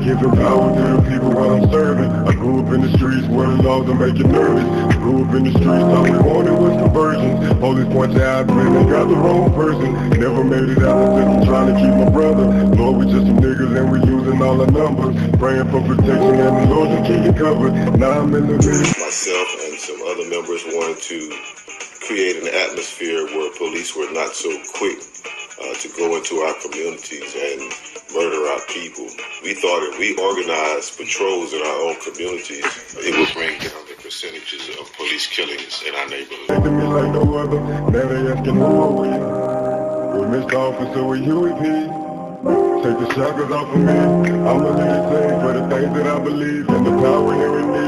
Giving power to the people while I'm serving. I grew up in the streets where the laws will make you nervous. I grew up in the streets, all we wanted was conversion. Police pointed out, man, they got the wrong person. Never made it out until I'm trying to keep my brother. Lord, we just some niggas and we using all our numbers. Praying for protection and the Lord to keep you covered. Now I'm in the middle. Myself and some other members wanted to create an atmosphere where police were not so quick to go into our communities and murder our people. We thought if we organized patrols in our own communities, it would bring down the percentages of police killings in our neighborhood. To me like no other, now they asking who are we? We're Mr. Officer with UEP. Take the shackles off of me. I'm a living thing for the things that I believe and the power here in me.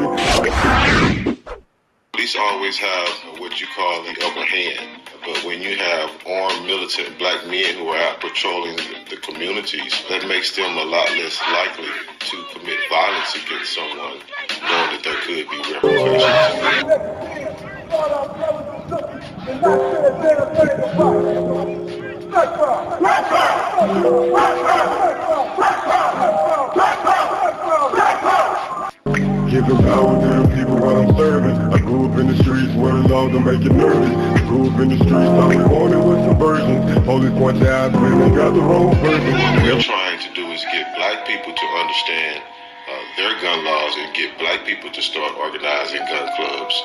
Police always have what you call the upper hand, but when you have armed militant black men who are out patrolling the communities, that makes them a lot less likely to commit violence against someone, knowing that there could be Giving power to the people while I'm serving. I grew up in the streets where the laws will make you nervous. I grew up in the streets, all we wanted was conversion. Police pointed out, man, they got the wrong person. What we're trying to do is get black people to understand their gun laws and get black people to start organizing gun clubs.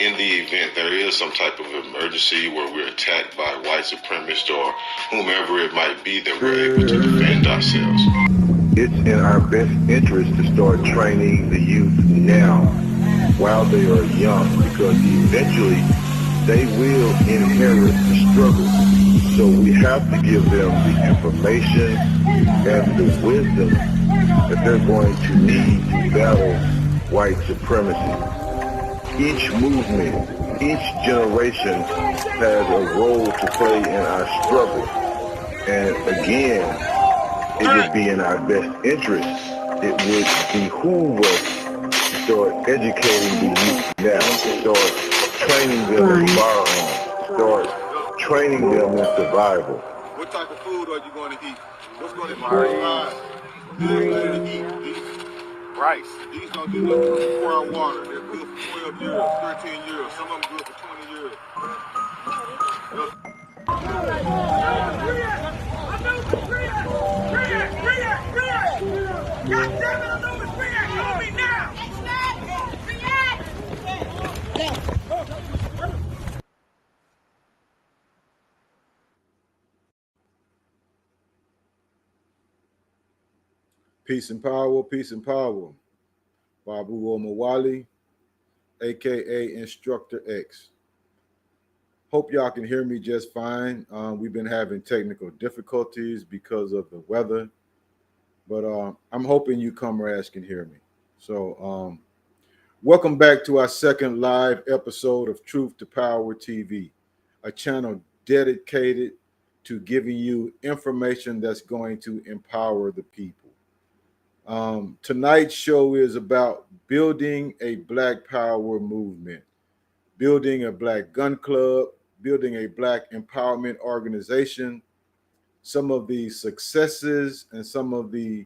In the event there is some type of emergency where we're attacked by white supremacists or whomever it might be, that we're able to defend ourselves. It's in our best interest to start training the youth now while they are young, because eventually they will inherit the struggle. So we have to give them the information and the wisdom that they're going to need to battle white supremacy. Each movement, each generation has a role to play in our struggle. And again, it would be in our best interest. It would behoove us to start educating the youth now, start training them in firearms, start training them in survival. What type of food are you going to eat? What's going to provide good food to eat? Rice. These don't do nothing but brown water. They're good for 12 years, 13 years. Some of them good for 20 years. Peace and power, peace and power. Babu Omawali, aka Instructor X. Hope y'all can hear me just fine. We've been having technical difficulties because of the weather, but I'm hoping you comrades can hear me. So welcome back to our second live episode of Truth to Power TV, a channel dedicated to giving you information that's going to empower the people. Tonight's show is about building a Black Power movement, building a Black gun club, building a Black empowerment organization, some of the successes and some of the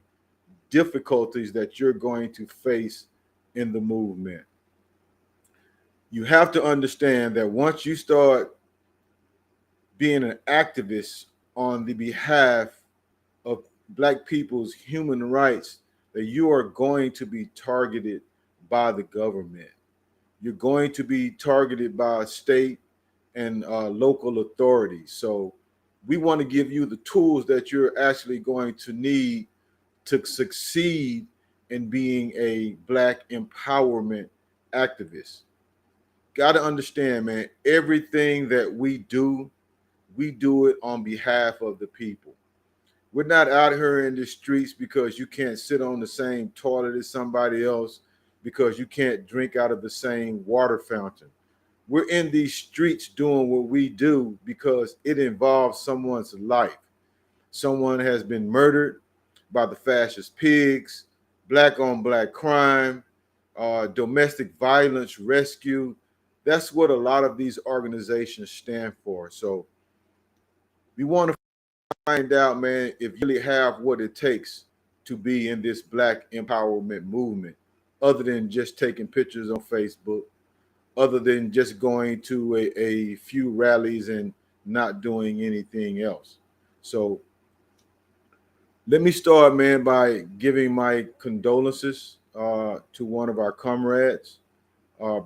difficulties that you're going to face in the movement. You have to understand that once you start being an activist on the behalf of Black people's human rights, that you are going to be targeted by the government. You're going to be targeted by state and local authorities. So we want to give you the tools that you're actually going to need to succeed in being a Black empowerment activist. Got to understand, man, everything that we do it on behalf of the people. We're not out here in the streets because you can't sit on the same toilet as somebody else, because you can't drink out of the same water fountain. We're in these streets doing what we do because it involves someone's life. Someone has been murdered by the fascist pigs, Black on Black crime, domestic violence rescue. That's what a lot of these organizations stand for. So we want to find out, man, if you really have what it takes to be in this black empowerment movement, other than just taking pictures on Facebook, other than just going to a few rallies and not doing anything else. So let me start, man, by giving my condolences to one of our comrades,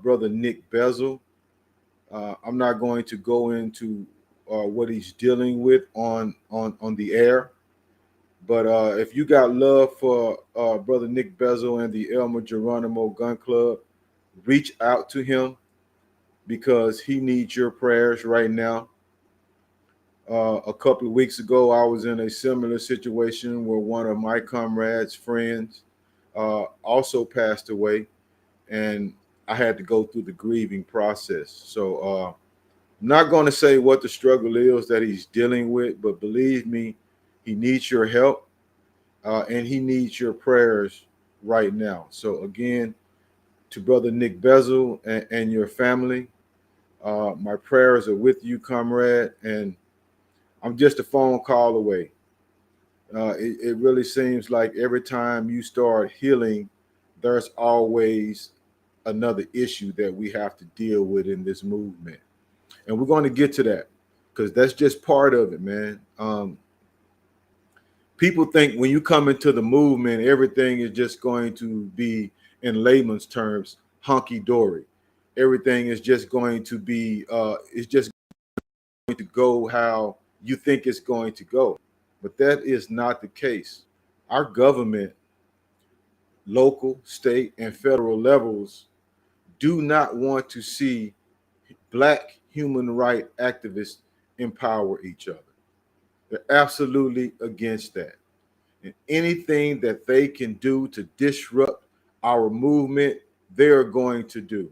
brother Nick Bezel. I'm not going to go into what he's dealing with on the air, but if you got love for brother Nick Bezel and the Elmer Geronimo Gun Club, reach out to him because he needs your prayers right now. A couple of weeks ago, I was in a similar situation where one of my comrades, friends, also passed away, and I had to go through the grieving process. So, I'm not going to say what the struggle is that he's dealing with, but believe me, he needs your help and he needs your prayers right now. So, again, to brother Nick Bezel and your family, my prayers are with you, comrade, and I'm just a phone call away. It really seems like every time you start healing, there's always another issue that we have to deal with in this movement. And we're going to get to that because that's just part of it, man. People think when you come into the movement, everything is just going to be, in layman's terms, hunky dory. Everything is just going to be, it's just going to go how you think it's going to go. But that is not the case. Our government, local, state, and federal levels, do not want to see black human rights activists empower each other. They're absolutely against that. And anything that they can do to disrupt our movement, they're going to do.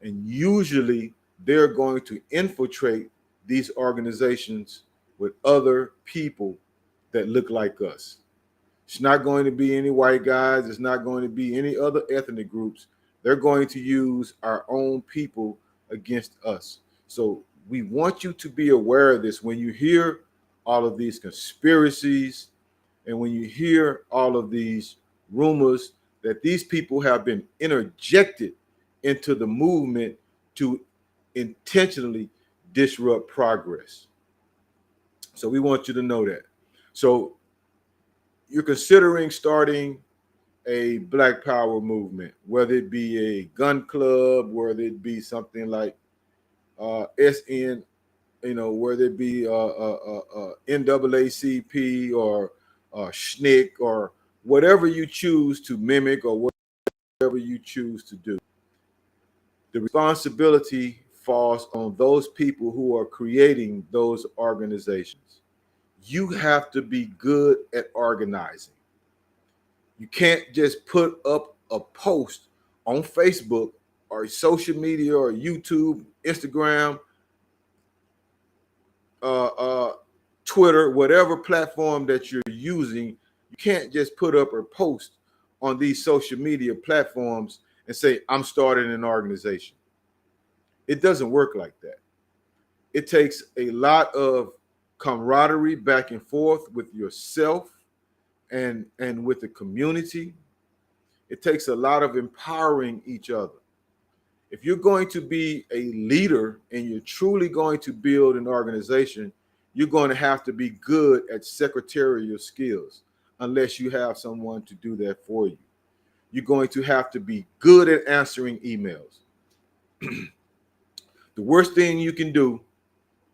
And usually they're going to infiltrate these organizations with other people that look like us. It's not going to be any white guys. It's not going to be any other ethnic groups. They're going to use our own people against us. So we want you to be aware of this when you hear all of these conspiracies and when you hear all of these rumors that these people have been interjected into the movement to intentionally disrupt progress. So we want you to know that. So you're considering starting a Black Power movement, whether it be a gun club, whether it be something like SN, whether it be NAACP or SNCC or whatever you choose to mimic or whatever you choose to do. The responsibility falls on those people who are creating those organizations. You have to be good at organizing. You can't just put up a post on Facebook or social media or YouTube, Instagram, Twitter, whatever platform that you're using. You can't just put up a post on these social media platforms and say, I'm starting an organization. It doesn't work like that. It takes a lot of camaraderie back and forth with yourself and with the community. It takes a lot of empowering each other. If you're going to be a leader and you're truly going to build an organization, you're going to have to be good at secretarial skills, unless you have someone to do that for you. You're going to have to be good at answering emails. The worst thing you can do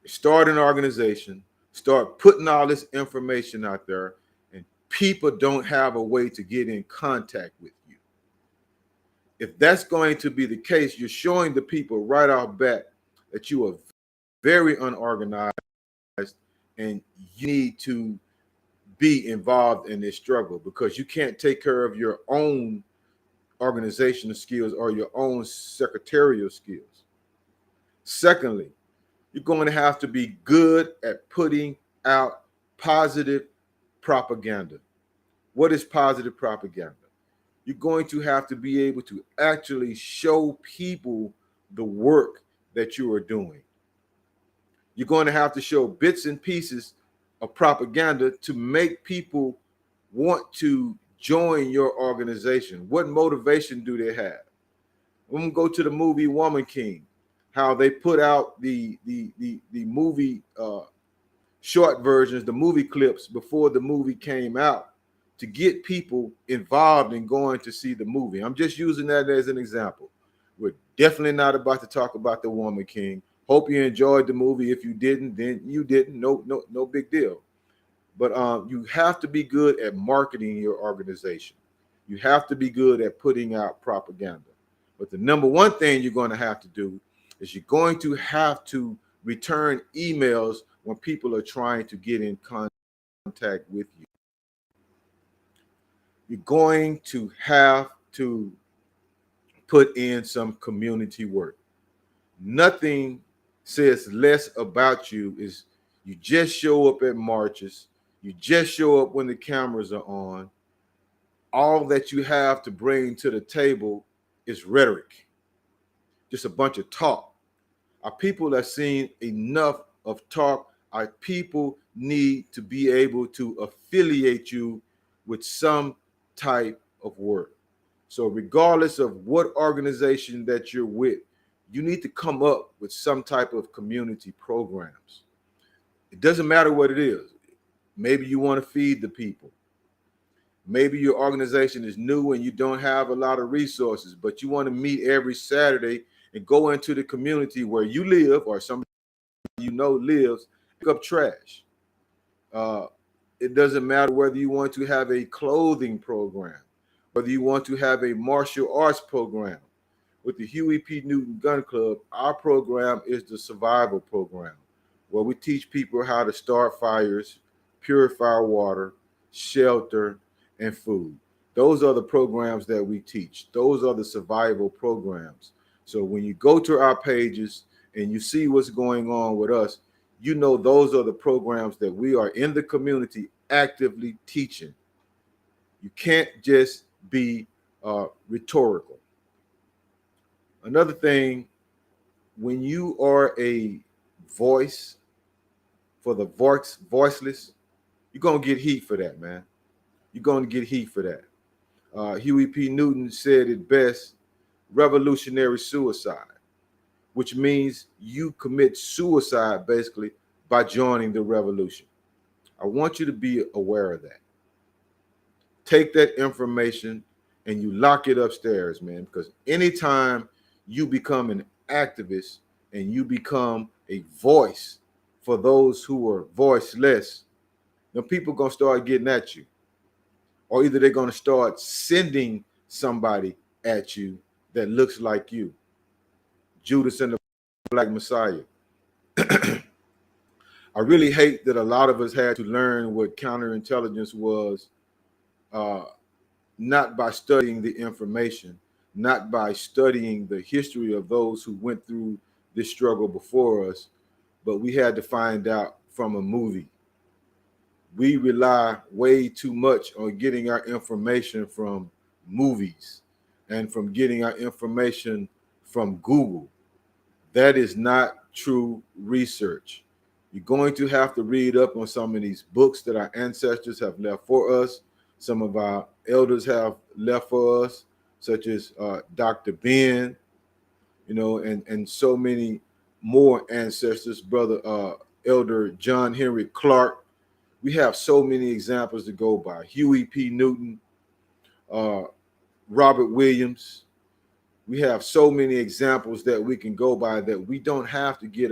is start an organization, start putting all this information out there, and people don't have a way to get in contact with you. If that's going to be the case, you're showing the people right off bat that you are very unorganized and you need to be involved in this struggle because you can't take care of your own organizational skills or your own secretarial skills. Secondly, you're going to have to be good at putting out positive propaganda. What is positive propaganda? You're going to have to be able to actually show people the work that you are doing. You're going to have to show bits and pieces of propaganda to make people want to join your organization? What motivation do they have? I'm gonna go to the movie Woman King, how they put out the movie short versions, the movie clips before the movie came out to get people involved in going to see the movie. I'm just using that as an example. We're definitely not about to talk about the Woman King. Hope you enjoyed the movie. If you didn't, then you didn't. No big deal. But you have to be good at marketing your organization. You have to be good at putting out propaganda. But the number one thing you're going to have to do is you're going to have to return emails when people are trying to get in contact with you. You're going to have to put in some community work. Nothing says less about you is you just show up at marches, you just show up when the cameras are on. All that you have to bring to the table is rhetoric, just a bunch of talk. Our people have seen enough of talk. Our people need to be able to affiliate you with some type of work. So regardless of what organization that you're with, you need to come up with some type of community programs. It doesn't matter what it is. Maybe you want to feed the people. Maybe your organization is new and you don't have a lot of resources, but you want to meet every Saturday and go into the community where you live or somebody you know lives, pick up trash. It doesn't matter whether you want to have a clothing program, whether you want to have a martial arts program. With the Huey P. Newton Gun Club, our program is the survival program, where we teach people how to start fires, purify water, shelter, and food. Those are the programs that we teach. Those are the survival programs. So when you go to our pages and you see what's going on with us, you know those are the programs that we are in the community actively teaching. You can't just be rhetorical. Another thing, when you are a voice for the voiceless, you're going to get heat for that, man. You're going to get heat for that. Huey P. Newton said it best, revolutionary suicide, which means you commit suicide basically by joining the revolution. I want you to be aware of that. Take that information and you lock it upstairs, man, because anytime you become an activist and you become a voice for those who are voiceless, then people are going to start getting at you. Or either they're going to start sending somebody at you that looks like you. Judas and the Black Messiah. I really hate that a lot of us had to learn what counterintelligence was, not by studying the information, not by studying the history of those who went through this struggle before us, but we had to find out from a movie. We rely way too much on getting our information from movies and from getting our information from Google. That is not true research. You're going to have to read up on some of these books that our ancestors have left for us. Some of our elders have left for us, such as Dr. Ben, and so many more ancestors, Brother Elder John Henry Clark. We have so many examples to go by. Huey P. Newton, Robert Williams. We have so many examples that we can go by that we don't have to get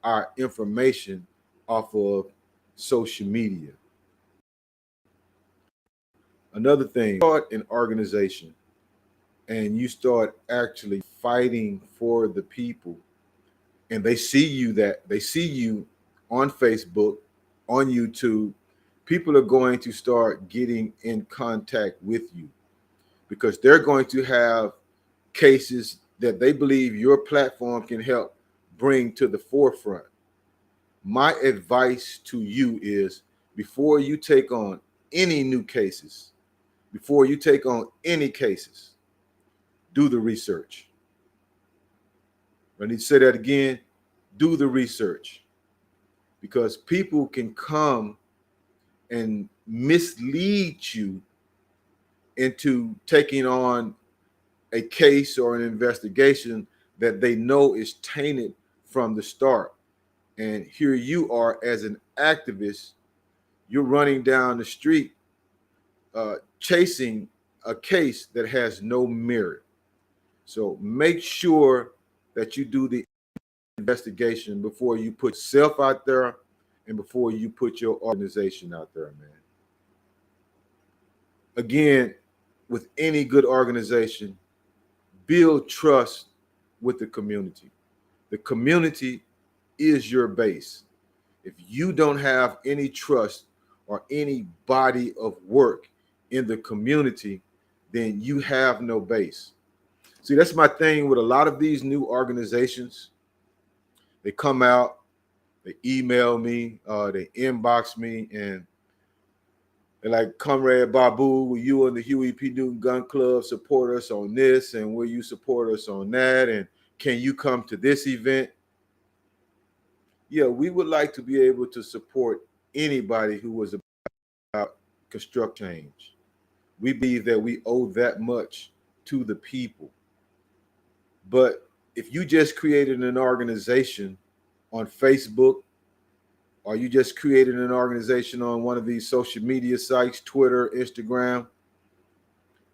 our information off of social media. Another thing, start an organization and you start actually fighting for the people, and they see you on Facebook, on YouTube, people are going to start getting in contact with you because they're going to have cases that they believe your platform can help bring to the forefront. My advice to you is, before you take on any new cases, before you take on any cases, do the research. I need to say that again. Do the research, because people can come and mislead you into taking on a case or an investigation that they know is tainted from the start. And here you are as an activist, you're running down the street chasing a case that has no merit. So make sure that you do the investigation before you put yourself out there and before you put your organization out there, man. Again, with any good organization, build trust with the community. The community is your base. If you don't have any trust or any body of work in the community, then you have no base. See, that's my thing with a lot of these new organizations. They come out, they email me, they inbox me, and they're like, Comrade Babu, will you and the Huey P. Newton Gun Club support us on this? And will you support us on that? And can you come to this event? Yeah, we would like to be able to support anybody who was about construct change. We believe that we owe that much to the people. But if you just created an organization on Facebook, or you just created an organization on one of these social media sites, Twitter, Instagram,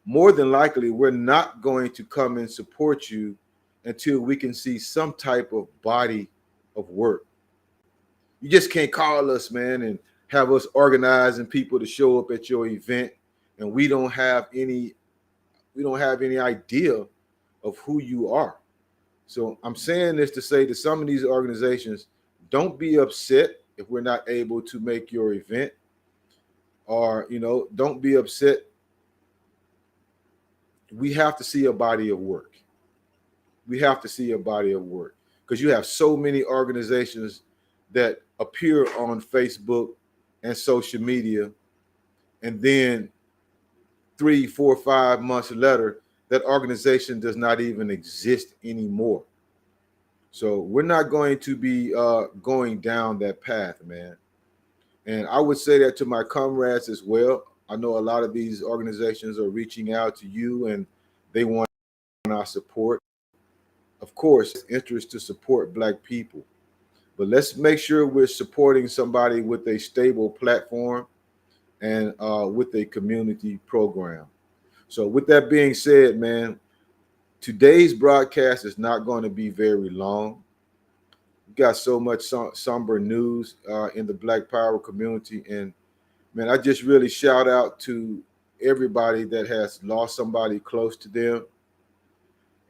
more than likely, we're not going to come and support you until we can see some type of body of work. You just can't call us, man, and have us organizing people to show up at your event, and we don't have any idea of who you are. So I'm saying this to say to some of these organizations, don't be upset if we're not able to make your event, or don't be upset. We have to see a body of work. We have to see a body of work, because you have so many organizations that appear on Facebook and social media, and then 3, 4, 5 months later, that organization does not even exist anymore. So we're not going to be going down that path, man. And I would say that to my comrades as well. I know a lot of these organizations are reaching out to you and they want our support. Of course, it's interest to support Black people. But let's make sure we're supporting somebody with a stable platform and with a community program. So with that being said, man, today's broadcast is not going to be very long. We got so much somber news in the Black Power community. And man, I just really shout out to everybody that has lost somebody close to them.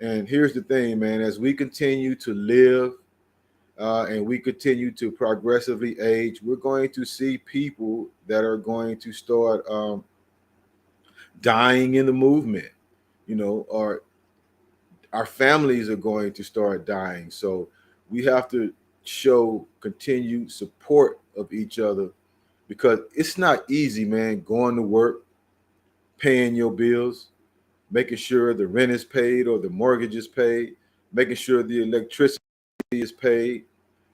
And here's the thing, man, as we continue to live and we continue to progressively age, we're going to see people that are going to start dying in the movement, or our families are going to start dying. So we have to show continued support of each other, because it's not easy, man, going to work, paying your bills, making sure the rent is paid or the mortgage is paid, making sure the electricity is paid,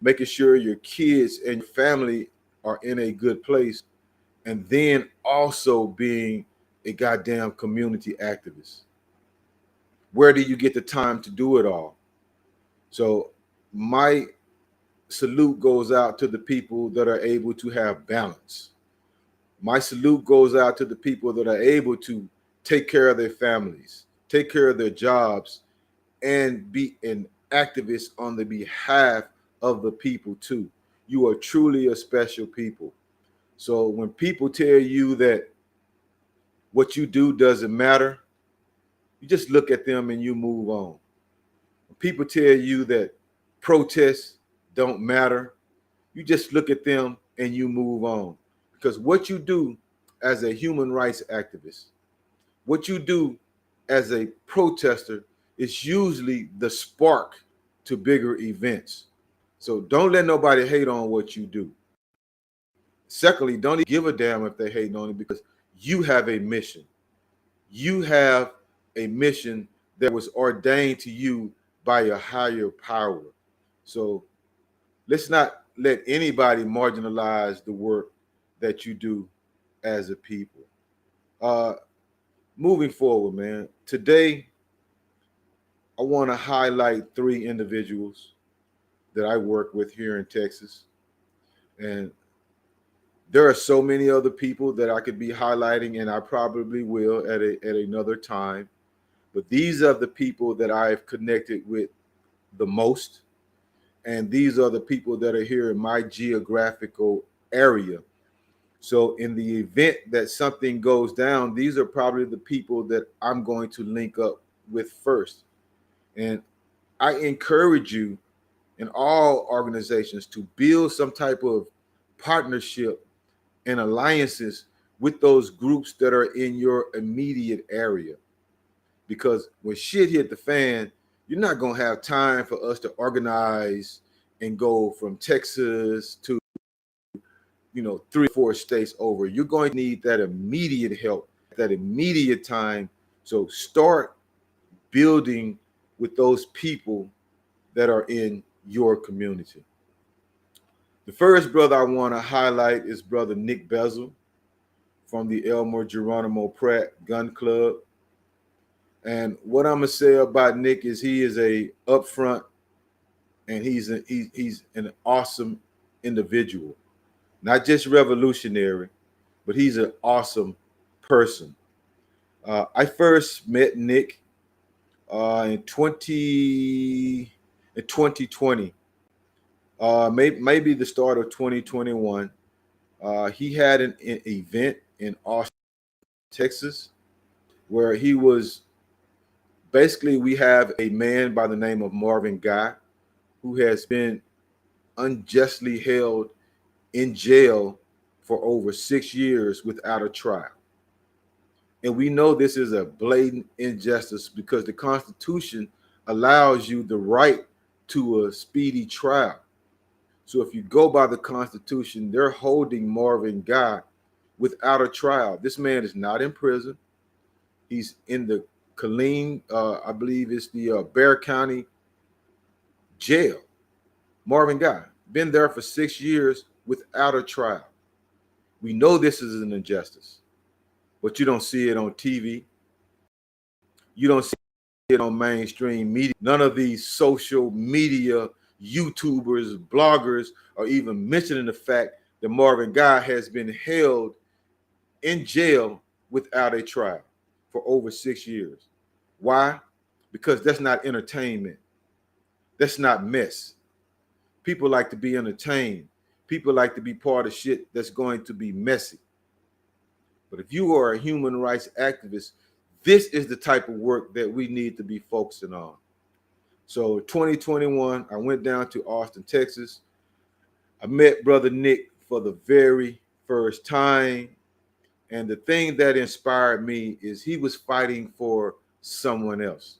making sure your kids and your family are in a good place, and then also being a goddamn community activist. Where do you get the time to do it all? So my salute goes out to the people that are able to have balance. My salute goes out to the people that are able to take care of their families, take care of their jobs, and be an activist on the behalf of the people too. You are truly a special people. So when people tell you that what you do doesn't matter, you just look at them and you move on. When people tell you that protests don't matter, you just look at them and you move on. Because what you do as a human rights activist, what you do as a protester is usually the spark to bigger events. So don't let nobody hate on what you do. Secondly, don't even give a damn if they hate on it, because you have a mission. You have a mission that was ordained to you by a higher power. So let's not let anybody marginalize the work that you do as a people. Uh, Moving forward, man, today I want to highlight three individuals that I work with here in Texas. And there are so many other people that I could be highlighting, and I probably will at another time. But these are the people that I've connected with the most. And these are the people that are here in my geographical area. So, in the event that something goes down, these are probably the people that I'm going to link up with first. And I encourage you in all organizations to build some type of partnership and alliances with those groups that are in your immediate area. Because when shit hit the fan, you're not going to have time for us to organize and go from Texas to, 3 or 4 states over. You're going to need that immediate help, that immediate time. So start building with those people that are in your community. The first brother I want to highlight is brother Nick Bezel from the Elmer Geronimo Pratt Gun Club. And what I'm gonna say about Nick is he is a upfront, and he's an awesome individual, not just revolutionary, but he's an awesome person. I first met Nick in 2020, maybe the start of 2021. He had an event in Austin, Texas, where he was basically, we have a man by the name of Marvin Guy who has been unjustly held in jail for over 6 years without a trial. And we know this is a blatant injustice because the Constitution allows you the right to a speedy trial. So if you go by the Constitution, they're holding Marvin Guy without a trial. This man is not in prison. He's in the Killeen, I believe it's the Bexar County jail. Marvin Guy, been there for 6 years without a trial. We know this is an injustice, but you don't see it on TV. You don't see it on mainstream media. None of these social media YouTubers, bloggers are even mentioning the fact that Marvin Guy has been held in jail without a trial for over 6 years. Why? Because that's not entertainment. That's not mess. People like to be entertained. People like to be part of shit that's going to be messy. But if you are a human rights activist, this is the type of work that we need to be focusing on. So 2021, I went down to Austin, Texas. I met brother Nick for the very first time. And the thing that inspired me is he was fighting for someone else.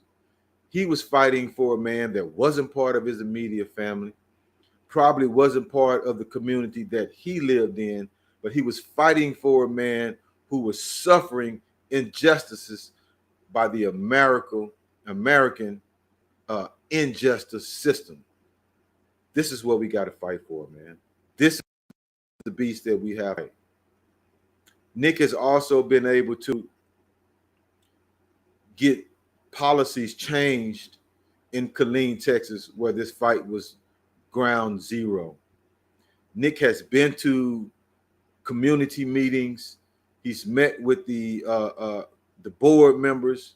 He was fighting for a man that wasn't part of his immediate family, probably wasn't part of the community that he lived in, but he was fighting for a man who was suffering injustices by the American injustice system. This is what we got to fight for, man. This is the beast that we have. Nick has also been able to get policies changed in Killeen, Texas, where this fight was ground zero. Nick has been to community meetings. He's met with the board members,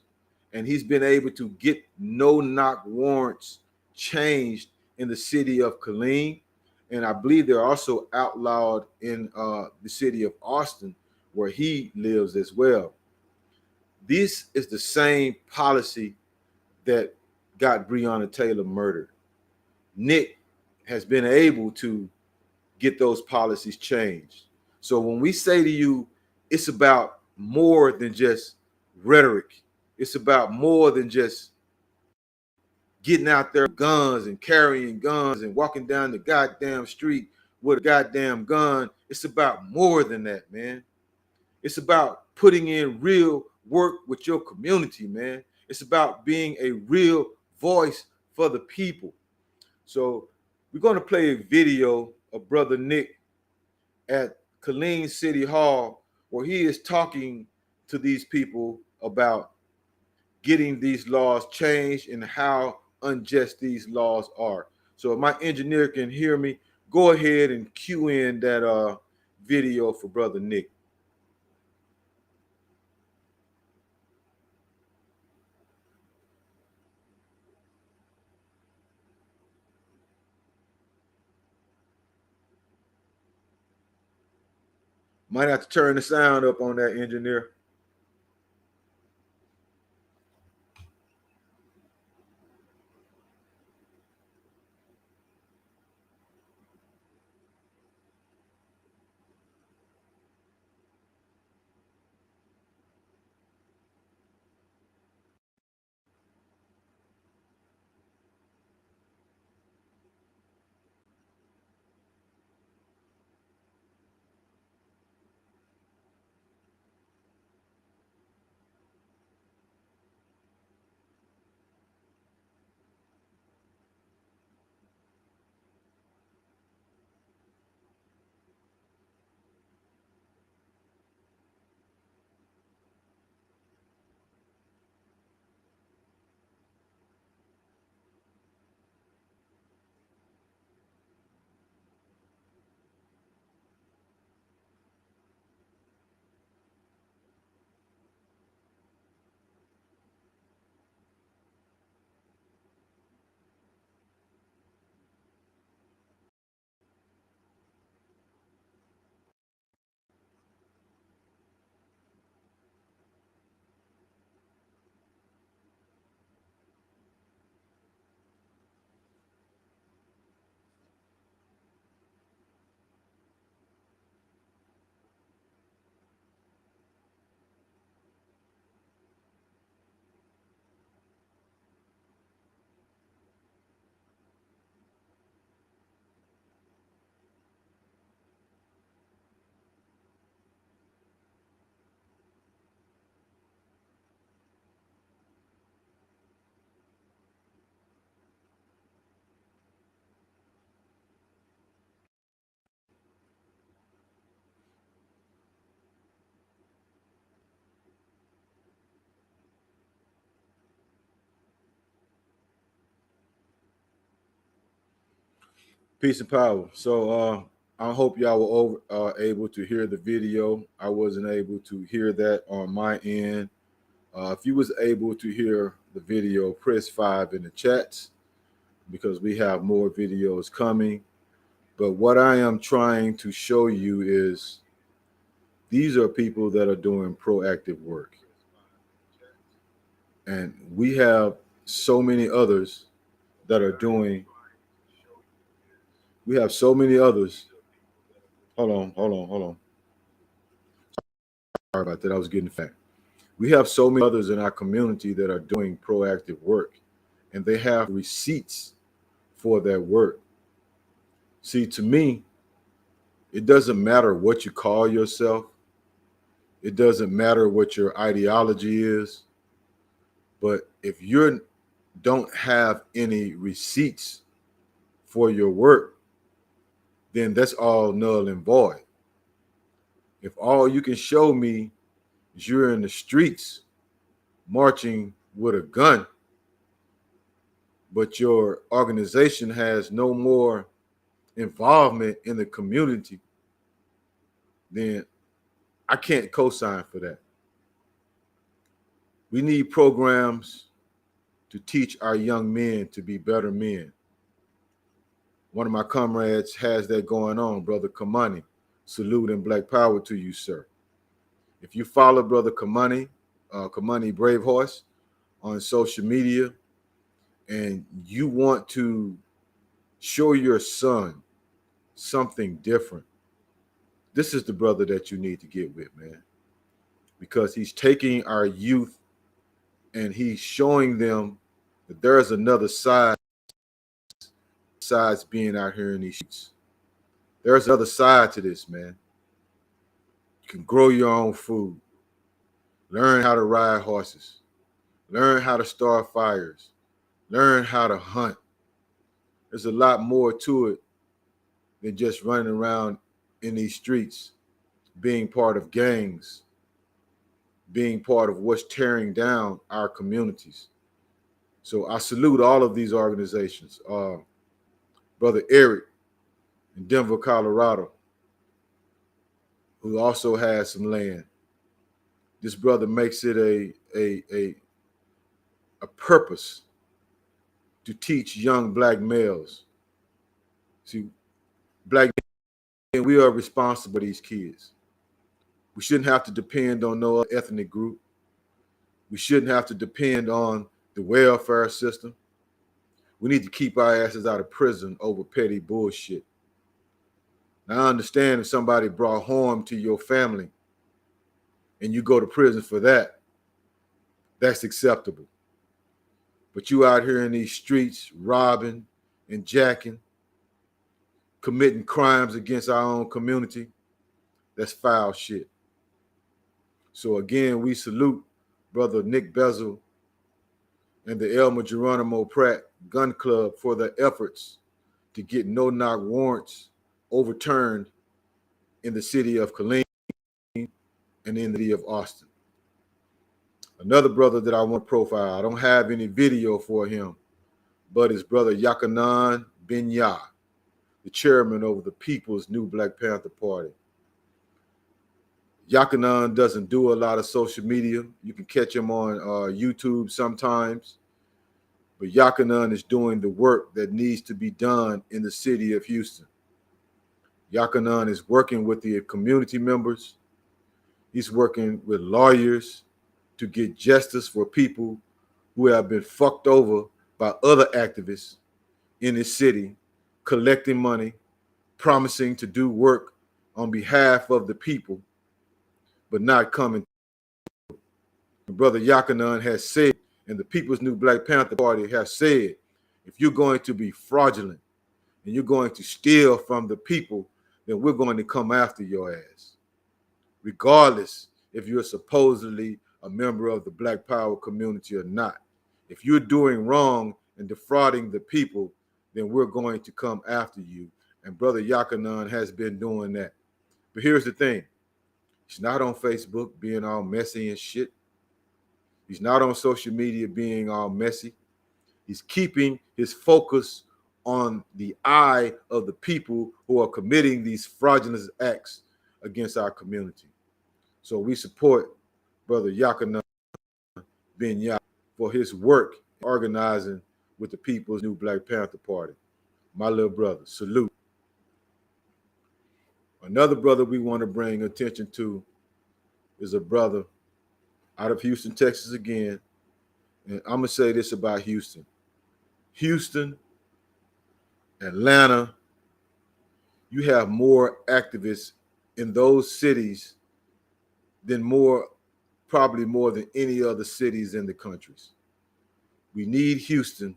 and he's been able to get no-knock warrants changed in the city of Killeen. And I believe they're also outlawed in the city of Austin, where he lives as well. This is the same policy that got Breonna Taylor murdered. Nick has been able to get those policies changed. So when we say to you, it's about more than just rhetoric. It's about more than just getting out there with guns and carrying guns and walking down the goddamn street with a goddamn gun. It's about more than that, man. It's about putting in real work with your community, man. It's about being a real voice for the people. So we're going to play a video of Brother Nick at Killeen City Hall where he is talking to these people about getting these laws changed and how unjust these laws are. So if my engineer can hear me, go ahead and cue in that video for Brother Nick. Might have to turn the sound up on that, engineer. Peace and power. So I hope y'all were able to hear the video. I wasn't able to hear that on my end. If you was able to hear the video, press 5 in the chats because we have more videos coming. But what I am trying to show you is these are people that are doing proactive work. And we have so many others that are doing. We have so many others. Hold on. Sorry about that. I was getting fat. We have so many others in our community that are doing proactive work, and they have receipts for their work. See, to me, it doesn't matter what you call yourself. It doesn't matter what your ideology is. But if you don't have any receipts for your work, then that's all null and void. If all you can show me is you're in the streets marching with a gun, but your organization has no more involvement in the community, then I can't co-sign for that. We need programs to teach our young men to be better men. One of my comrades has that going on, Brother Kamani. Salute and black power to you, sir. If you follow Brother Kamani, Kamani Brave Horse on social media, and you want to show your son something different, this is the brother that you need to get with, man. Because he's taking our youth and he's showing them that there's another side besides being out here in these streets. There's another side to this, man. You can grow your own food, learn how to ride horses, learn how to start fires, learn how to hunt. There's a lot more to it than just running around in these streets being part of gangs, being part of what's tearing down our communities. So I salute all of these organizations. Brother Eric in Denver, Colorado, who also has some land. This brother makes it a purpose to teach young black males. See, black men, we are responsible for these kids. We shouldn't have to depend on no other ethnic group. We shouldn't have to depend on the welfare system. We need to keep our asses out of prison over petty bullshit. Now, I understand if somebody brought harm to your family and you go to prison for that, that's acceptable. But you out here in these streets robbing and jacking, committing crimes against our own community, that's foul shit. So again, we salute Brother Nick Bezel and the Elmer Geronimo Pratt Gun Club for their efforts to get no-knock warrants overturned in the city of Killeen and in the city of Austin. Another brother that I want to profile, I don't have any video for him, but his brother Yakanan Binyah, the chairman of the People's New Black Panther Party. Yakanan doesn't do a lot of social media. You can catch him on YouTube sometimes. But Yakanan is doing the work that needs to be done in the city of Houston. Yakanan is working with the community members. He's working with lawyers to get justice for people who have been fucked over by other activists in this city, collecting money, promising to do work on behalf of the people, but not coming. Brother Yakanan has said, and the People's New Black Panther Party has said, if you're going to be fraudulent and you're going to steal from the people, then we're going to come after your ass. Regardless if you're supposedly a member of the Black Power community or not. If you're doing wrong and defrauding the people, then we're going to come after you. And Brother Yakanan has been doing that. But here's the thing. He's not on Facebook being all messy and shit. He's not on social media being all messy. He's keeping his focus on the eye of the people who are committing these fraudulent acts against our community. So we support Brother Yakanan Binyah for his work organizing with the People's New Black Panther Party. My little brother, salute. Another brother we want to bring attention to is a brother out of Houston, Texas again. And I'm going to say this about Houston. Houston, Atlanta, you have more activists in those cities than probably more than any other cities in the countries. We need Houston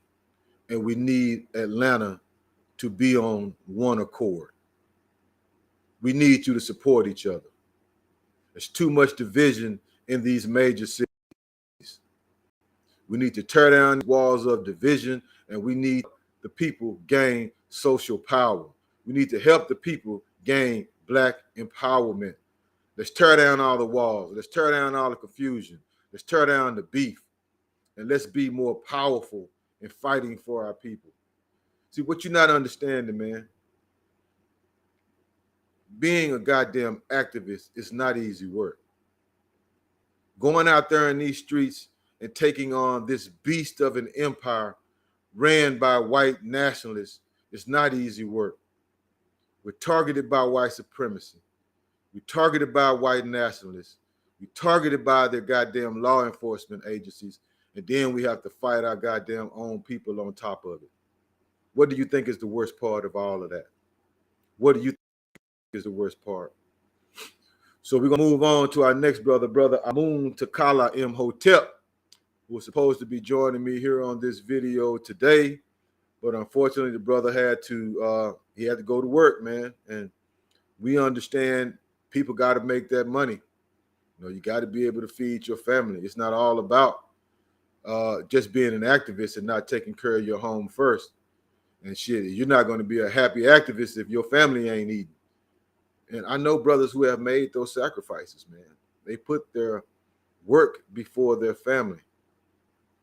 and we need Atlanta to be on one accord. We need you to support each other. There's too much division in these major cities. We need to tear down walls of division, and we need the people gain social power. We need to help the people gain black empowerment. Let's tear down all the walls. Let's tear down all the confusion. Let's tear down the beef. And let's be more powerful in fighting for our people. See, what you're not understanding, man, being a goddamn activist is not easy work. Going out there in these streets and taking on this beast of an empire ran by white nationalists is not easy work. We're targeted by white supremacy. We're targeted by white nationalists. We're targeted by their goddamn law enforcement agencies. And then we have to fight our goddamn own people on top of it. What do you think is the worst part of all of that? What do you think is the worst part? So we're going to move on to our next brother, Brother Amun Takala Imhotep, who was supposed to be joining me here on this video today. But unfortunately, the brother had to go to work, man. And we understand people got to make that money. You know, you got to be able to feed your family. It's not all about just being an activist and not taking care of your home first. And shit, you're not going to be a happy activist if your family ain't eating. And I know brothers who have made those sacrifices, man. They put their work before their family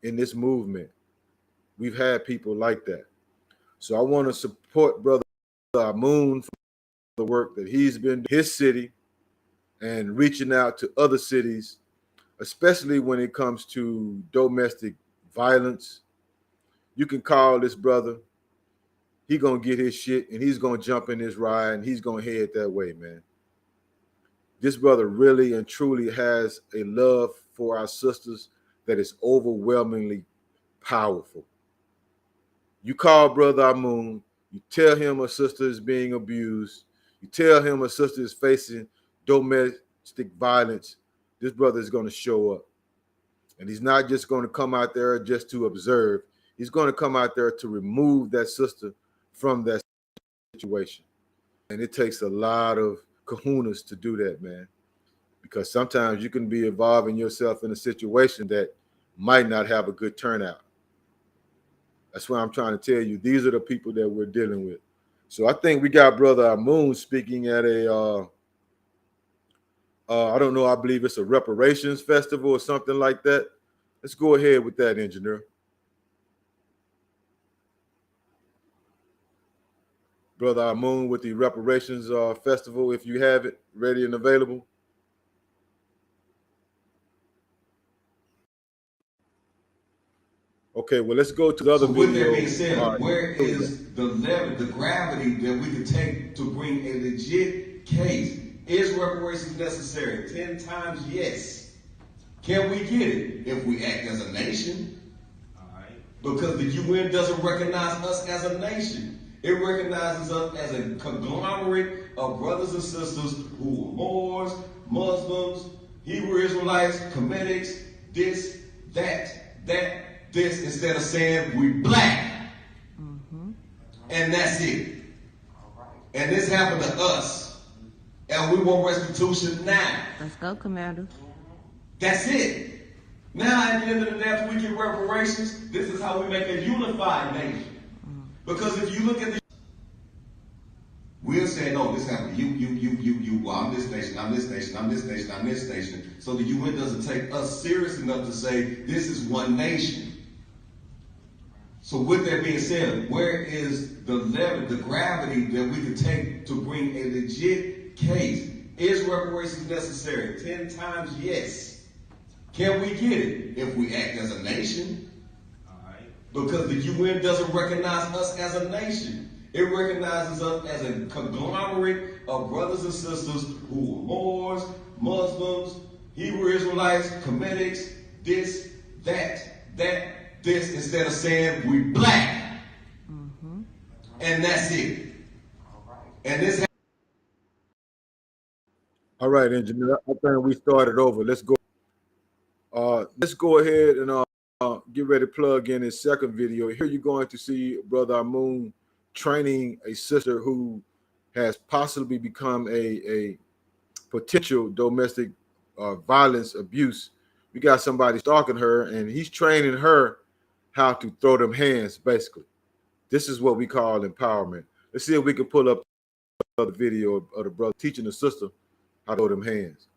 in this movement. We've had people like that. So I want to support Brother Moon for the work that he's been doing in his city and reaching out to other cities, especially when it comes to domestic violence. You can call this brother. He gonna get his shit and he's gonna jump in his ride and he's gonna head that way, man. This brother really and truly has a love for our sisters that is overwhelmingly powerful. You call Brother Amun, you tell him a sister is being abused, you tell him a sister is facing domestic violence, this brother is going to show up. And he's not just going to come out there just to observe. He's going to come out there to remove that sister from that situation. And it takes a lot of kahunas to do that, man. Because sometimes you can be involving yourself in a situation that might not have a good turnout. That's why I'm trying to tell you, these are the people that we're dealing with. So I think we got Brother Amun speaking at a, I don't know, I believe it's a reparations festival or something like that. Let's go ahead with that, engineer. Brother Amun with the reparations festival, if you have it ready and available. Okay, well, let's go to the other video. With that being said, where is the level, the gravity that we could take to bring a legit case? Is reparations necessary? 10 times yes. Can we get it if we act as a nation? All right. Because the UN doesn't recognize us as a nation. It recognizes us as a conglomerate of brothers and sisters who are Moors, Muslims, Hebrew Israelites, Comedics, this, this, instead of saying we black. Mm-hmm. And that's it. All right. And this happened to us. And we want restitution now. Let's go, Commander. That's it. Now, at the end of the day, after we get reparations, this is how we make a unified nation. Because if you look at the, we'll say, no, this happened to you, well, I'm this nation, I'm this nation, I'm this nation, I'm this nation. So the UN doesn't take us serious enough to say, this is one nation. So with that being said, where is the level, the gravity that we could take to bring a legit case? Is reparations necessary? 10 times yes. Can we get it if we act as a nation? Because the UN doesn't recognize us as a nation. It recognizes us as a conglomerate of brothers and sisters who are Moors, Muslims, Hebrew Israelites, Comedics, this, this, instead of saying we black. Mm-hmm. And that's it. And this. All right, engineer. I think we started over. Let's go. Let's go ahead and get ready to plug in his second video. Here you're going to see Brother Amun training a sister who has possibly become a potential domestic violence abuse. We got somebody stalking her, and he's training her how to throw them hands, basically. This is what we call empowerment. Let's see if we can pull up the video of the brother teaching the sister how to throw them hands.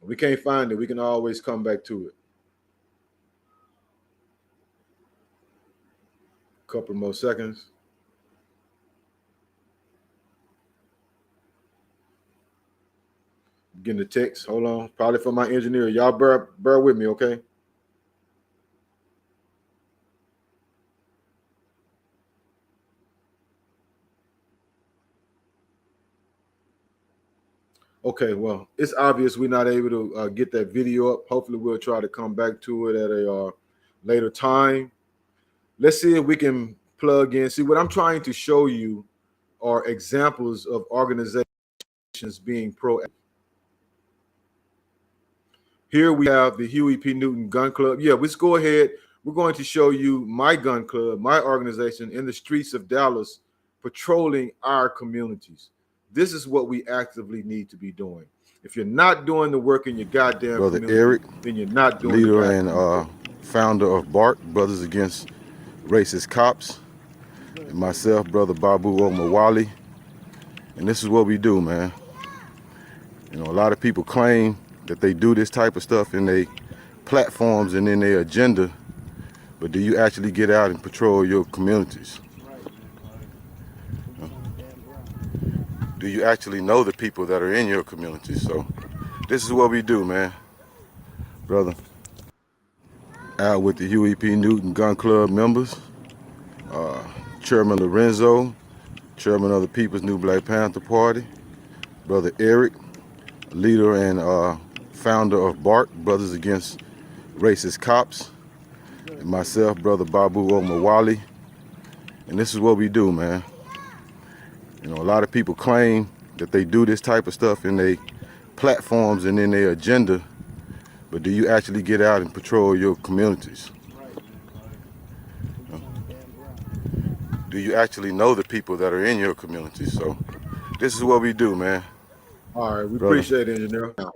We can't find it. We can always come back to it. A couple more seconds. Getting the text. Hold on. Probably for my engineer. Y'all bear with me, okay? Okay, well, it's obvious we're not able to get that video up. Hopefully, we'll try to come back to it at a later time. Let's see if we can plug in. See, what I'm trying to show you are examples of organizations being proactive. Here we have the Huey P. Newton Gun Club. Yeah, let's go ahead. We're going to show you my gun club, my organization in the streets of Dallas, patrolling our communities. This is what we actively need to be doing. If you're not doing the work in your goddamn Brother community, Eric, then you're not doing the leader goddamn and work. founder of BARC, Brothers Against Racist Cops, and myself, Brother Babu Omawali. And this is what we do, man. You know, a lot of people claim that they do this type of stuff in their platforms and in their agenda, but do you actually get out and patrol your communities? Do you actually know the people that are in your community? So this is what we do, man. Brother, out with the Huey P. Newton Gun Club members, Chairman Lorenzo, Chairman of the People's New Black Panther Party, Brother Eric, leader and founder of BARC, Brothers Against Racist Cops, and myself, Brother Babu Omawali. And this is what we do, man. You know, a lot of people claim that they do this type of stuff in their platforms and in their agenda, but do you actually get out and patrol your communities? Do you actually know the people that are in your community? So this is what we do, man. All right, we Brother. appreciate it, engineer. All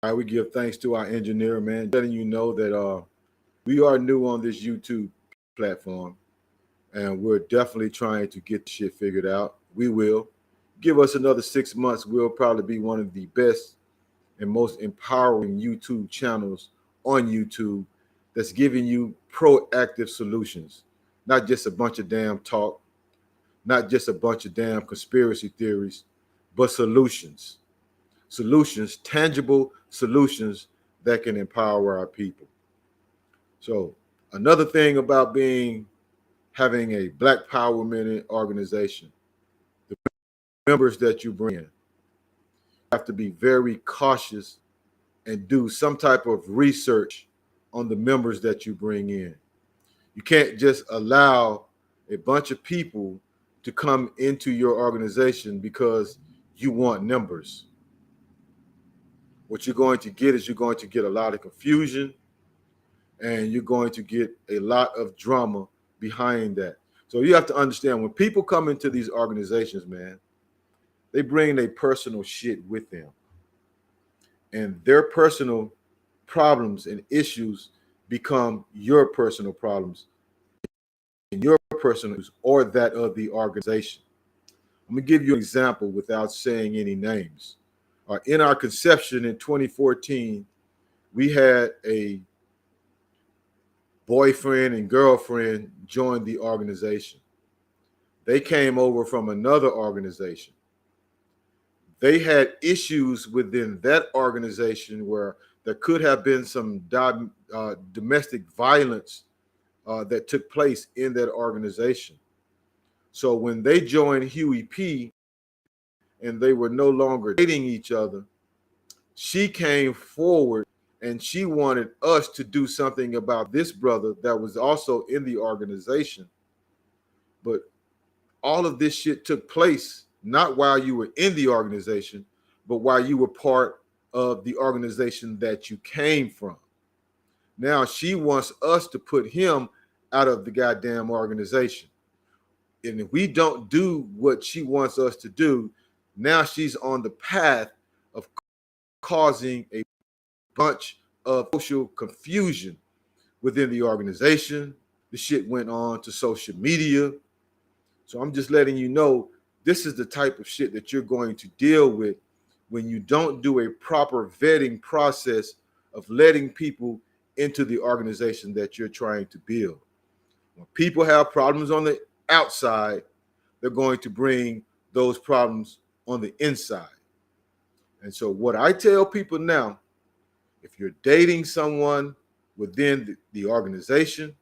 right, we give thanks to our engineer, man, letting you know that we are new on this YouTube platform, and we're definitely trying to get shit figured out. We will. Give us another 6 months. We'll probably be one of the best and most empowering YouTube channels on YouTube that's giving you proactive solutions, not just a bunch of damn talk, not just a bunch of damn conspiracy theories, but solutions. Solutions, tangible solutions that can empower our people. So another thing about having a Black Power Minute organization, the members that you bring in have to be very cautious and do some type of research on the members that you bring in. You can't just allow a bunch of people to come into your organization because you want numbers. What you're going to get is you're going to get a lot of confusion, and you're going to get a lot of drama behind that. So you have to understand, when people come into these organizations, man, they bring their personal shit with them. And their personal problems and issues become your personal problems and your personal issues, or that of the organization. I'm going to give you an example without saying any names. In our conception in 2014, we had a boyfriend and girlfriend join the organization. They came over from another organization. They had issues within that organization where there could have been some domestic violence that took place in that organization. So when they joined Huey P and they were no longer dating each other, she came forward and she wanted us to do something about this brother that was also in the organization. But all of this shit took place not while you were in the organization, but while you were part of the organization that you came from. Now she wants us to put him out of the goddamn organization. And if we don't do what she wants us to do, now she's on the path of causing a bunch of social confusion within the organization. The shit went on to social media. So I'm just letting you know, this is the type of shit that you're going to deal with when you don't do a proper vetting process of letting people into the organization that you're trying to build. When people have problems on the outside, they're going to bring those problems on the inside. And so what I tell people now, if you're dating someone within the organization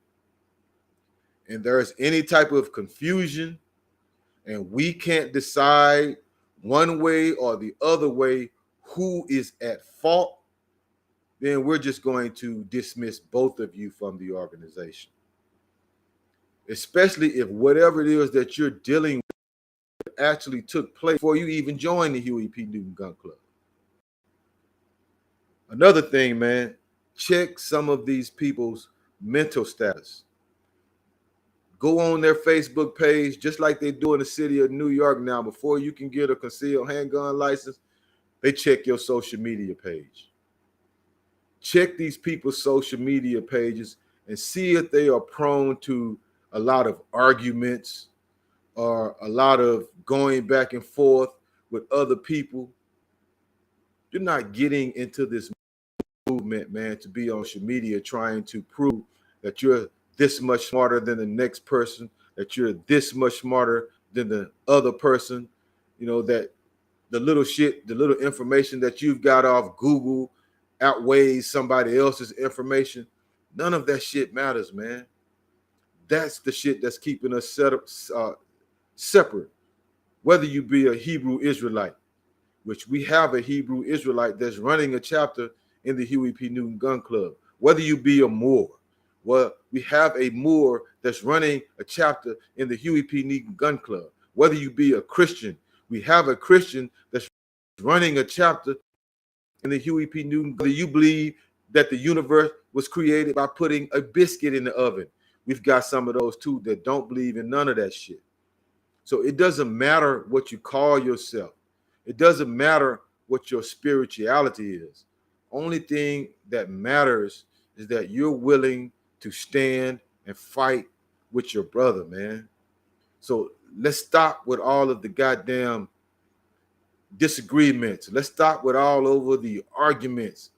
and there's any type of confusion and we can't decide one way or the other way who is at fault, then we're just going to dismiss both of you from the organization. Especially if whatever it is that you're dealing with actually took place before you even joined the Huey P. Newton Gun Club. Another thing, man, check some of these people's mental status. Go on their Facebook page, just like they do in the city of New York now. Before you can get a concealed handgun license, they check your social media page. Check these people's social media pages and see if they are prone to a lot of arguments or a lot of going back and forth with other people. You're not getting into this movement, man, to be on social media trying to prove that you're this much smarter than the next person, that you're this much smarter than the other person, you know, that the little shit, the little information that you've got off Google outweighs somebody else's information. None of that shit matters, man. That's the shit that's keeping us separate. Whether you be a Hebrew Israelite, which we have a Hebrew Israelite that's running a chapter in the Huey P. Newton Gun Club. Whether you be a Moor, well, we have a Moor that's running a chapter in the Huey P. Newton Gun Club. Whether you be a Christian, we have a Christian that's running a chapter in the Huey P. Newton. Whether you believe that the universe was created by putting a biscuit in the oven, we've got some of those too that don't believe in none of that shit. So it doesn't matter what you call yourself. It doesn't matter what your spirituality is. Only thing that matters is that you're willing to stand and fight with your brother, man. So let's stop with all of the goddamn disagreements. Let's stop with all over the arguments.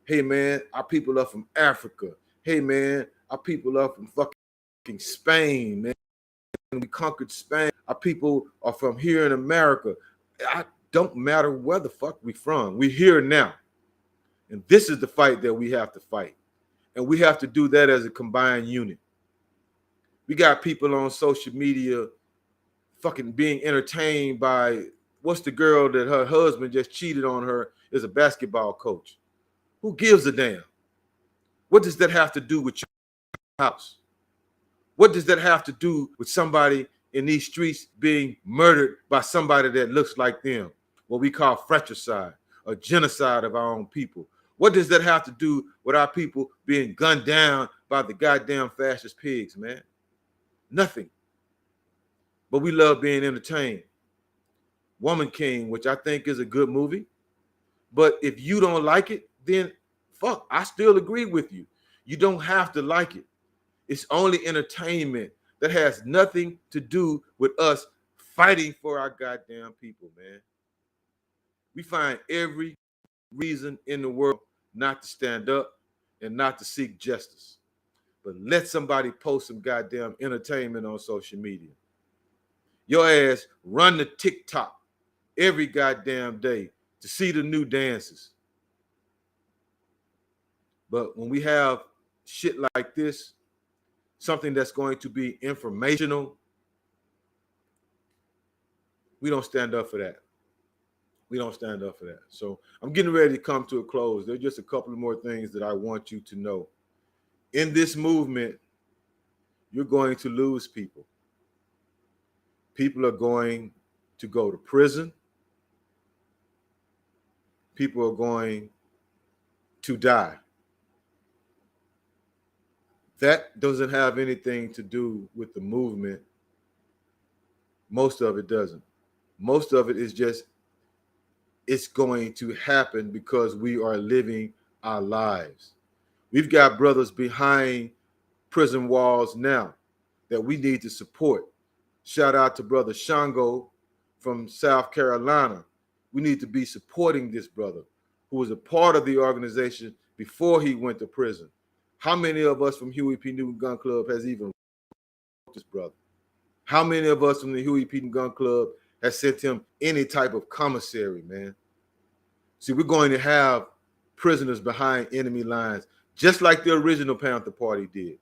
Hey, man, our people are from Africa. Hey, man, our people are from fucking Spain, man. We conquered Spain. Our people are from here in America. I don't matter where the fuck we from. We're here now. And this is the fight that we have to fight. And we have to do that as a combined unit. We got people on social media fucking being entertained by, what's the girl that her husband just cheated on her is a basketball coach. Who gives a damn? What does that have to do with your house? What does that have to do with somebody in these streets being murdered by somebody that looks like them? What we call fratricide or genocide of our own people. What does that have to do with our people being gunned down by the goddamn fascist pigs, man? Nothing. But we love being entertained. Woman King, which I think is a good movie. But if you don't like it, then fuck, I still agree with you. You don't have to like it. It's only entertainment that has nothing to do with us fighting for our goddamn people, man. We find every reason in the world not to stand up and not to seek justice. But let somebody post some goddamn entertainment on social media. Your ass run the TikTok every goddamn day to see the new dances. But when we have shit like this, something that's going to be informational, we don't stand up for that. We don't stand up for that. So I'm getting ready to come to a close. There's just a couple of more things that I want you to know. In this movement, you're going to lose people. People are going to go to prison. People are going to die. That doesn't have anything to do with the movement. Most of it doesn't. Most of it is just, it's going to happen because we are living our lives. We've got brothers behind prison walls now that we need to support. Shout out to Brother Shango from South Carolina. We need to be supporting this brother who was a part of the organization before he went to prison. How many of us from Huey P. Newton Gun Club has even this brother? How many of us from the Huey P. Newton Gun Club has sent him any type of commissary, man? See, we're going to have prisoners behind enemy lines, just like the original Panther Party did.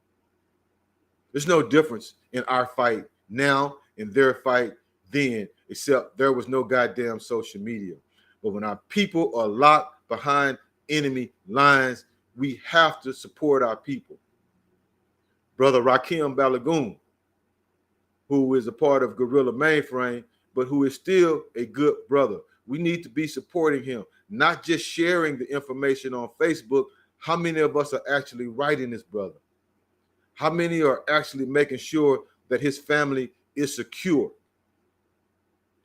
There's no difference in our fight now and their fight then, except there was no goddamn social media. But when our people are locked behind enemy lines, we have to support our people. Brother Rakim Balagoon, who is a part of Guerrilla Mainframe, but who is still a good brother. We need to be supporting him, not just sharing the information on Facebook. How many of us are actually writing this brother? How many are actually making sure that his family is secure.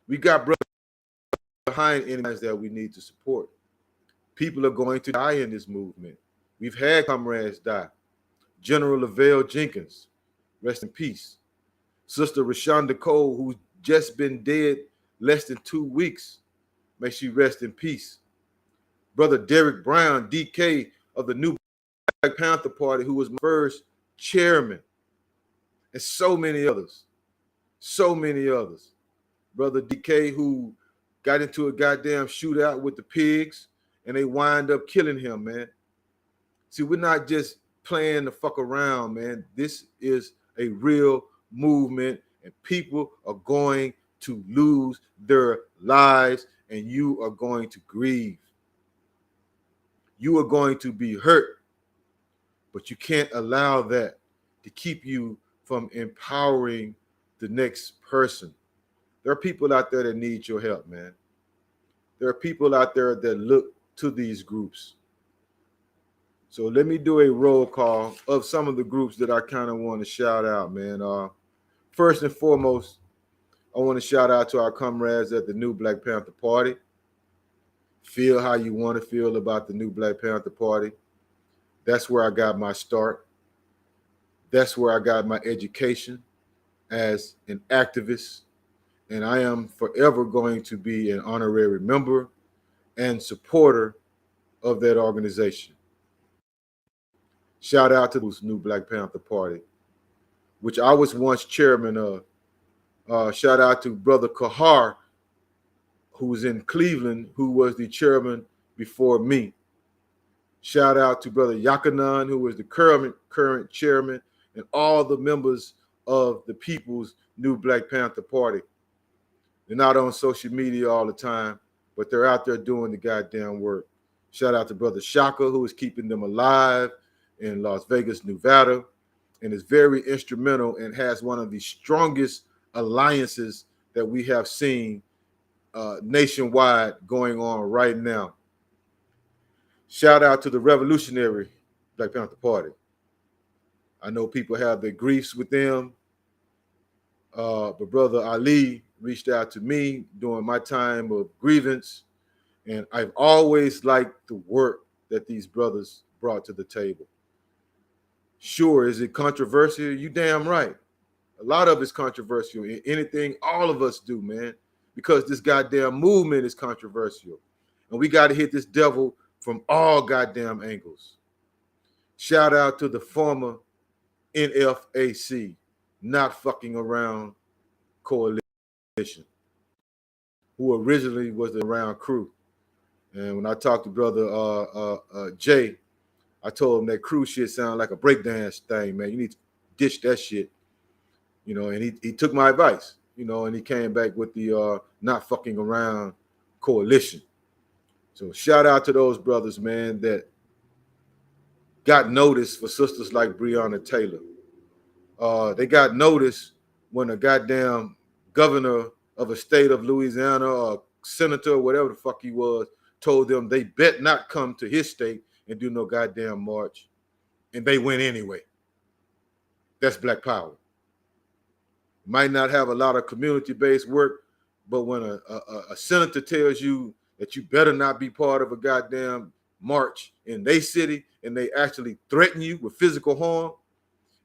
We got brothers behind enemies that we need to support. People are going to die in this movement. We've had comrades die. General Lavelle Jenkins, rest in peace. Sister Rashonda Cole, who's just been dead less than 2 weeks, may she rest in peace. Brother Derek Brown, DK of the new Black Panther Party, who was my first chairman, and so many others. So many others. Brother DK, who got into a goddamn shootout with the pigs, and they wind up killing him, man. See, we're not just playing the fuck around, man. This is a real movement, and people are going to lose their lives, and you are going to grieve. You are going to be hurt, but you can't allow that to keep you from empowering the next person. There are people out there that need your help, man. There are people out there that look to these groups. So let me do a roll call of some of the groups that I kind of want to shout out, man. First and foremost, I want to shout out to our comrades at the new Black Panther Party. Feel how you want to feel about the new Black Panther Party. That's where I got my start. That's where I got my education as an activist. And I am forever going to be an honorary member and supporter of that organization. Shout out to this new Black Panther Party, which I was once chairman of. Shout out to Brother Kahar, who was in Cleveland, who was the chairman before me. Shout out to Brother Yakanan, who was the current chairman, and all the members of the People's New Black Panther Party. They're not on social media all the time, but they're out there doing the goddamn work. Shout out to Brother Shaka, who is keeping them alive in Las Vegas, Nevada, and is very instrumental and has one of the strongest alliances that we have seen nationwide going on right now. Shout out to the revolutionary Black Panther Party. I know people have their griefs with them, but Brother Ali reached out to me during my time of grievance, and I've always liked the work that these brothers brought to the table. Sure, is it controversial? You damn right. A lot of it's controversial. Anything all of us do, man, because this goddamn movement is controversial. And we got to hit this devil from all goddamn angles. Shout out to the former NFAC, not fucking around coalition, who originally was the Round Crew. And when I talked to Brother Jay, I told him that crew shit sounded like a breakdance thing, man. You need to ditch that shit. You know, and he took my advice, you know, and he came back with the not fucking around coalition. So shout out to those brothers, man, that got notice for sisters like Breonna Taylor. They got notice when a goddamn governor of a state of Louisiana or senator or whatever the fuck he was told them they bet not come to his state and do no goddamn march. And they went anyway. That's Black Power. Might not have a lot of community-based work, but when a senator tells you that you better not be part of a goddamn march in their city, and they actually threaten you with physical harm,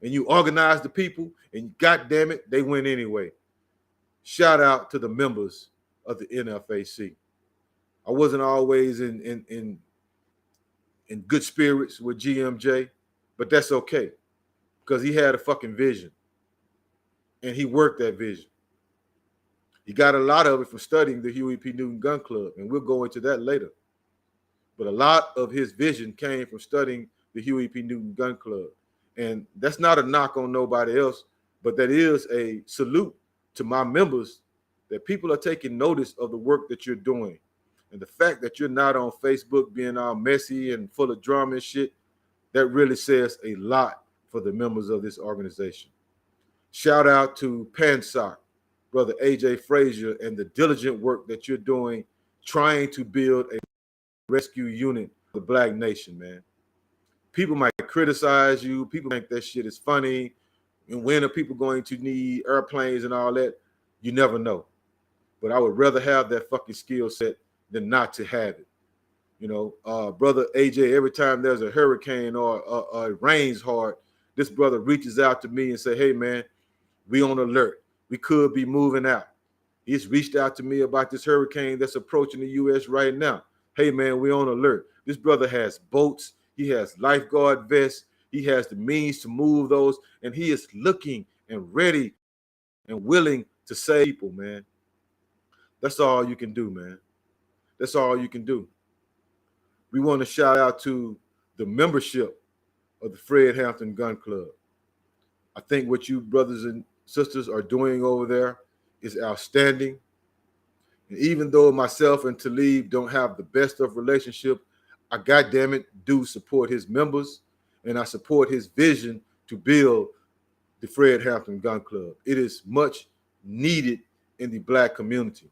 and you organize the people, and goddamn it, they went anyway. Shout out to the members of the NFAC. I wasn't always in good spirits with GMJ, but that's okay, because he had a fucking vision, and he worked that vision. He got a lot of it from studying the Huey P. Newton Gun Club, and we'll go into that later. But a lot of his vision came from studying the Huey P. Newton Gun Club. And that's not a knock on nobody else, but that is a salute to my members, that people are taking notice of the work that you're doing. And the fact that you're not on Facebook being all messy and full of drama and shit, that really says a lot for the members of this organization. Shout out to PANSOC, Brother AJ Frazier, and the diligent work that you're doing, trying to build a rescue unit for the Black nation, man. People might criticize you. People think that shit is funny. And when are people going to need airplanes and all that? You never know. But I would rather have that fucking skill set than not to have it. You know, brother AJ, every time there's a hurricane or it rains hard, this brother reaches out to me and say, hey, man, we on alert. We could be moving out. He's reached out to me about this hurricane that's approaching the U.S. right now. Hey, man, we on alert. This brother has boats. He has lifeguard vests. He has the means to move those, and he is looking and ready and willing to save people, man. That's all you can do, man. That's all you can do. We want to shout out to the membership of the Fred Hampton Gun Club. I think what you brothers and sisters are doing over there is outstanding. And even though myself and Talib don't have the best of relationship, I goddamn it do support his members, and I support his vision to build the Fred Hampton Gun Club. It is much needed in the black community.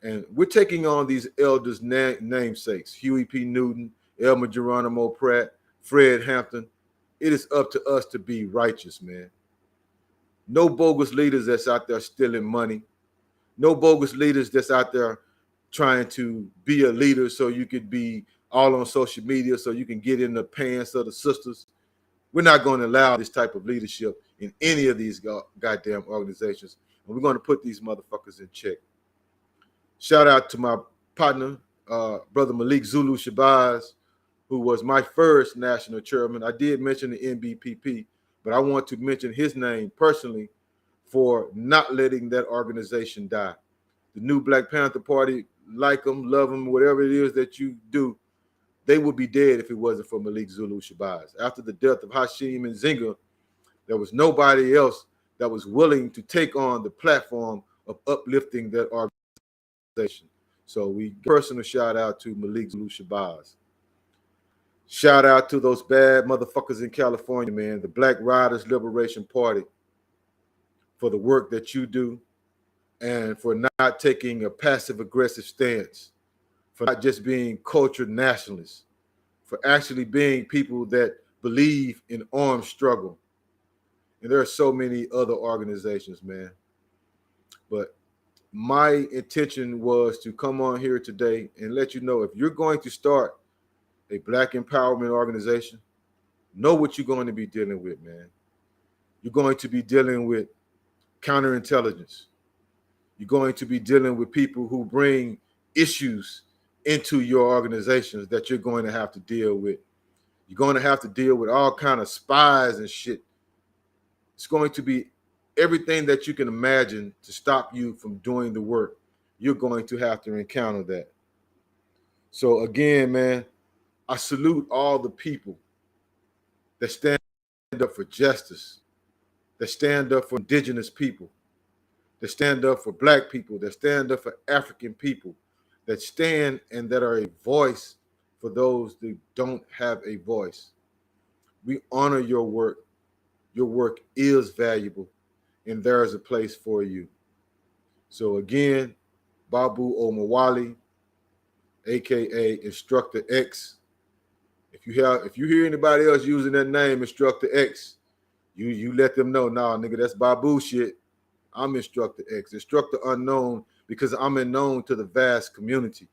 And we're taking on these elders' namesakes, Huey P. Newton, Elmer Geronimo Pratt, Fred Hampton. It is up to us to be righteous, man. No bogus leaders that's out there stealing money. No bogus leaders that's out there trying to be a leader so you could be all on social media so you can get in the pants of the sisters. We're not going to allow this type of leadership in any of these goddamn organizations. And we're going to put these motherfuckers in check. Shout out to my partner, Brother Malik Zulu Shabazz, who was my first national chairman. I did mention the NBPP, but I want to mention his name personally for not letting that organization die. The new Black Panther Party, like them, love them, whatever it is that you do, they would be dead if it wasn't for Malik Zulu Shabazz. After the death of Hashim and Zinga, there was nobody else that was willing to take on the platform of uplifting that organization. So we personal shout out to Malik Zulu Shabazz. Shout out to those bad motherfuckers in California, man, the Black Riders Liberation Party, for the work that you do and for not taking a passive-aggressive stance, for not just being cultured nationalists, for actually being people that believe in armed struggle. And there are so many other organizations, man. But my intention was to come on here today and let you know, if you're going to start a black empowerment organization, know what you're going to be dealing with, man. You're going to be dealing with counterintelligence. You're going to be dealing with people who bring issues into your organizations that you're going to have to deal with. You're going to have to deal with all kind of spies and shit. It's going to be everything that you can imagine to stop you from doing the work. You're going to have to encounter that. So again, man, I salute all the people that stand up for justice, that stand up for indigenous people, that stand up for black people, that stand up for African people, that stand and that are a voice for those that don't have a voice. We honor your work. Your work is valuable, and there is a place for you. So again, Babu Omawali, aka Instructor X. If you hear anybody else using that name, Instructor X, you let them know, nah, nigga, that's Babu shit. I'm Instructor X, Instructor Unknown, because I'm unknown to the vast community.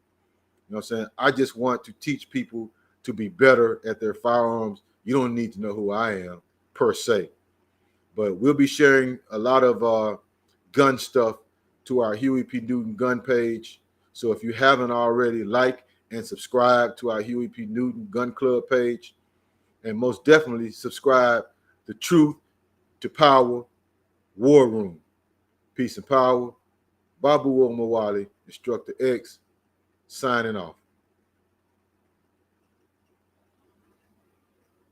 You know what I'm saying? I just want to teach people to be better at their firearms. You don't need to know who I am, per se. But we'll be sharing a lot of gun stuff to our Huey P. Newton gun page. So if you haven't already, like and subscribe to our Huey P. Newton Gun Club page. And most definitely subscribe to Truth to Power War Room. Peace and power. Babu Omawali, Instructor X, signing off.